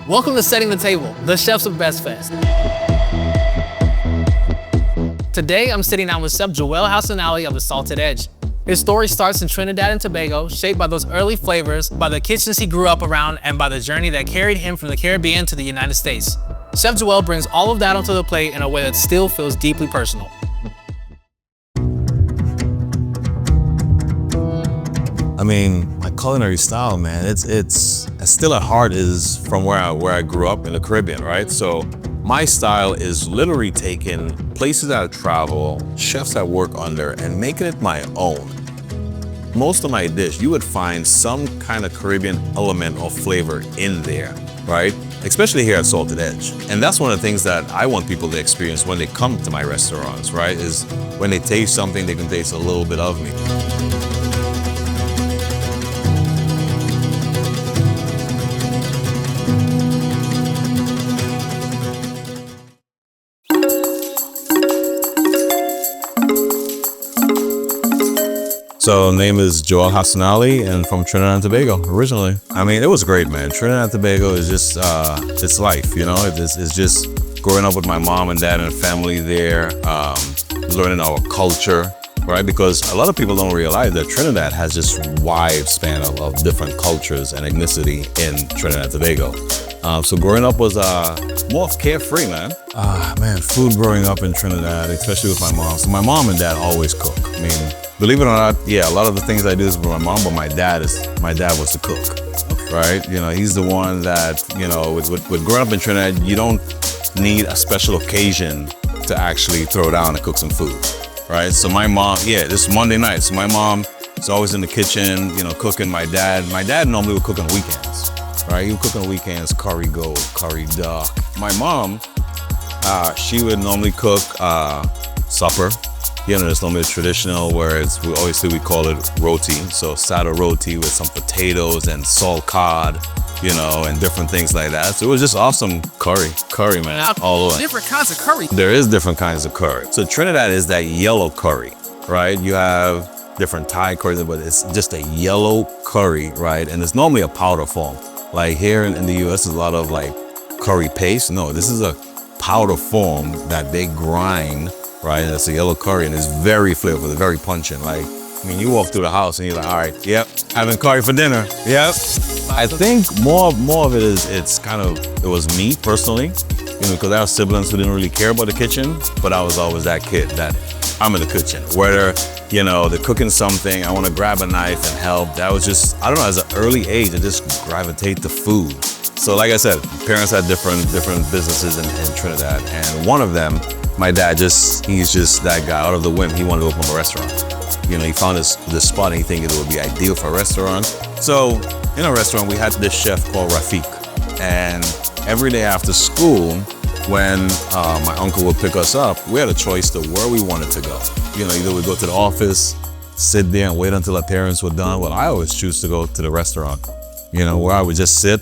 Welcome to Setting the Table, the Chefs of Best Fest. Today, I'm sitting down with Chef Joel Hassanali of the Salted Edge. His story starts in Trinidad and Tobago, shaped by those early flavors, by the kitchens he grew up around, and by the journey that carried him from the Caribbean to the United States. Chef Joel brings all of that onto the plate in a way that still feels deeply personal. I mean, my culinary style, man, it's still at heart is from where I grew up in the Caribbean, right? So my style is literally taking places that I travel, chefs I work under, and making it my own. Most of my dish, you would find some kind of Caribbean element or flavor in there, right? Especially here at Salted Edge. And that's one of the things that I want people to experience when they come to my restaurants, right? Is when they taste something, they can taste a little bit of me. So name is Joel Hassanali and from Trinidad and Tobago originally. I mean, it was great, man. Trinidad and Tobago is just, it's life, you know? It's just growing up with my mom and dad and family there, learning our culture, right? Because a lot of people don't realize that Trinidad has this wide span of different cultures and ethnicity in Trinidad and Tobago. So growing up was more carefree, man. Man, food growing up in Trinidad, especially with my mom. So my mom and dad always cook. I mean, believe it or not, yeah, a lot of the things I do is with my mom, but my dad was the cook, right? You know, he's the one that, you know, with growing up in Trinidad, you don't need a special occasion to actually throw down and cook some food, right? So my mom, yeah, this is Monday night, so my mom is always in the kitchen, you know, cooking. My dad normally would cook on weekends, right? He would cook on weekends, curry goat, curry duck. My mom, she would normally cook supper. You know, it's normally traditional, whereas we call it roti. So sada roti with some potatoes and salt cod, you know, and different things like that. So it was just awesome curry, man, all over. Different kinds of curry. There is different kinds of curry. So Trinidad is that yellow curry, right? You have different Thai curry, but it's just a yellow curry, right? And it's normally a powder form. Like here in the US, there's a lot of like curry paste. No, this is a powder form that they grind, right? And it's a yellow curry and it's very flavorful, it's very pungent. Like, I mean, you walk through the house and you're like, all right, yep, having curry for dinner, yep. I think more of it is, it was me personally, you know, because I have siblings who didn't really care about the kitchen, but I was always that kid that I'm in the kitchen. Whether, you know, they're cooking something, I want to grab a knife and help. That was just, I don't know, as an early age, I just gravitate to food. So like I said, parents had different businesses in Trinidad, and one of them, my dad he's just that guy. Out of the whim, he wanted to open up a restaurant. You know, he found this spot and he thinking it would be ideal for a restaurant. So in a restaurant, we had this chef called Rafiq. And every day after school, when my uncle would pick us up, we had a choice to where we wanted to go. You know, either we go to the office, sit there and wait until our parents were done. Well, I always choose to go to the restaurant, you know, where I would just sit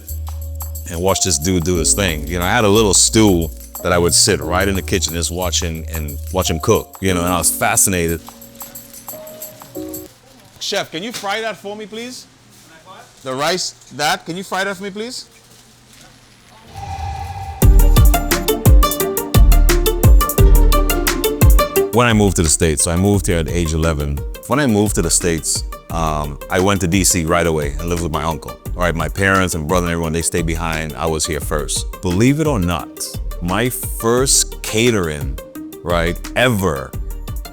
and watch this dude do his thing. You know, I had a little stool that I would sit right in the kitchen just watch him cook, you know, and I was fascinated. Chef, can you fry that for me, please? The rice, can you fry that for me, please? When I moved to the States, so I moved here at age 11. When I moved to the States, I went to DC right away and lived with my uncle. All right, my parents and brother and everyone, they stayed behind. I was here first. Believe it or not, my first catering, right, ever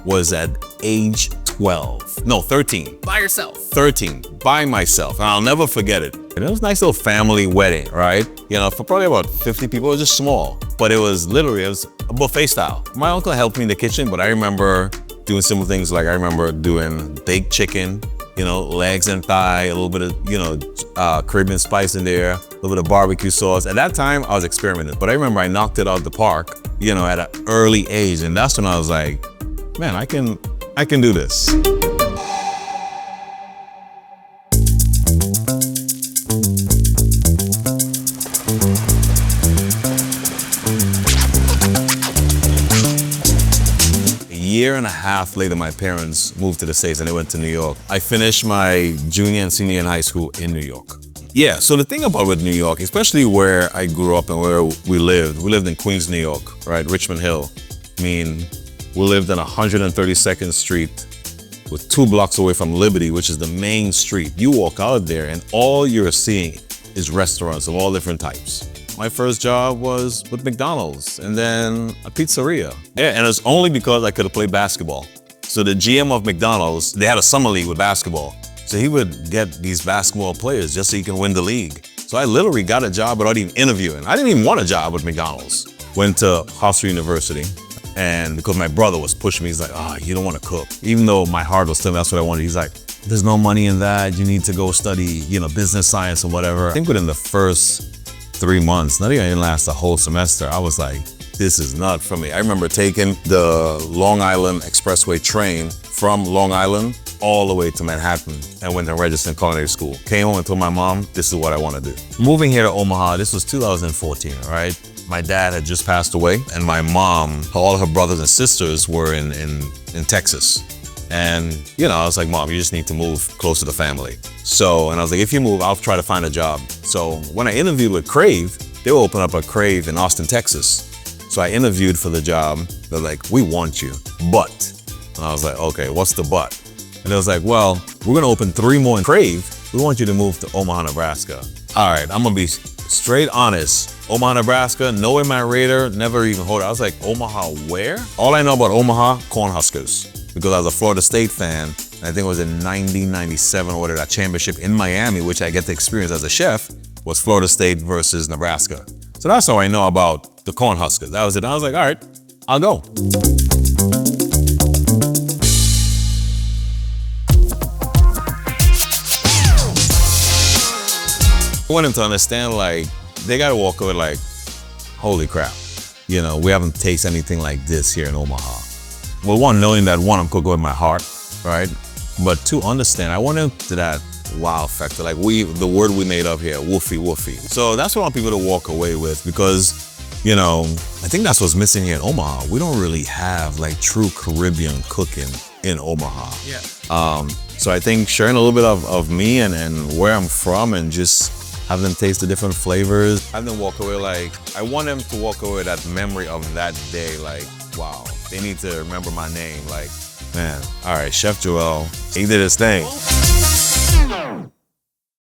was at age 12. No, 13. By yourself. 13, by myself, and I'll never forget it. And it was a nice little family wedding, right? You know, for probably about 50 people, it was just small, but it was a buffet style. My uncle helped me in the kitchen, but I remember doing simple things like I remember doing baked chicken, you know, legs and thigh, a little bit of, you know, Caribbean spice in there, a little bit of barbecue sauce. At that time, I was experimenting, but I remember I knocked it out of the park, you know, at an early age, and that's when I was like, man, I can do this. Year and a half later, my parents moved to the States and they went to New York. I finished my junior and senior in high school in New York. Yeah, so the thing about with New York, especially where I grew up and where we lived in Queens, New York, right? Richmond Hill. I mean, we lived on 132nd Street, with 2 blocks away from Liberty, which is the main street. You walk out there and all you're seeing is restaurants of all different types. My first job was with McDonald's and then a pizzeria. Yeah, and it's only because I could have played basketball. So the GM of McDonald's, they had a summer league with basketball. So he would get these basketball players just so he can win the league. So I literally got a job without even interviewing. I didn't even want a job with McDonald's. Went to Hofstra University, and because my brother was pushing me, he's like, oh, you don't want to cook. Even though my heart was telling me that's what I wanted, he's like, there's no money in that. You need to go study, business science or whatever. I think within the first 3 months, not even last a whole semester, I was like, this is not for me. I remember taking the Long Island Expressway train from Long Island all the way to Manhattan and went to registered culinary school. Came home and told my mom, this is what I want to do. Moving here to Omaha, this was 2014, right? My dad had just passed away and my mom, all her brothers and sisters were in Texas. And, I was like, Mom, you just need to move closer to the family. So, and I was like, if you move, I'll try to find a job. So when I interviewed with Crave, they will open up a Crave in Austin, Texas. So I interviewed for the job. They're like, we want you, but. And I was like, okay, what's the but? And it was like, well, we're gonna open 3 more in Crave. We want you to move to Omaha, Nebraska. All right, I'm gonna be straight honest. Omaha, Nebraska, no in my radar, never even heard. I was like, Omaha where? All I know about Omaha, Cornhuskers. Because I was a Florida State fan, and I think it was in 1997 or that championship in Miami, which I get to experience as a chef, was Florida State versus Nebraska. So that's all I know about the Cornhuskers. That was it. I was like, all right, I'll go. I want them to understand, like, they gotta walk away like, holy crap, we haven't tasted anything like this here in Omaha. Well, 1, knowing that 1, I'm cooking with my heart, right? But 2, understand, I want them to that wow factor, like the word we made up here, woofy woofy. So that's what I want people to walk away with because, I think that's what's missing here in Omaha. We don't really have like true Caribbean cooking in Omaha. Yeah. So I think sharing a little bit of me and where I'm from and just have them taste the different flavors, have them walk away like, I want them to walk away with that memory of that day, like, wow, they need to remember my name, like, man, all right, Chef Joel, he did his thing.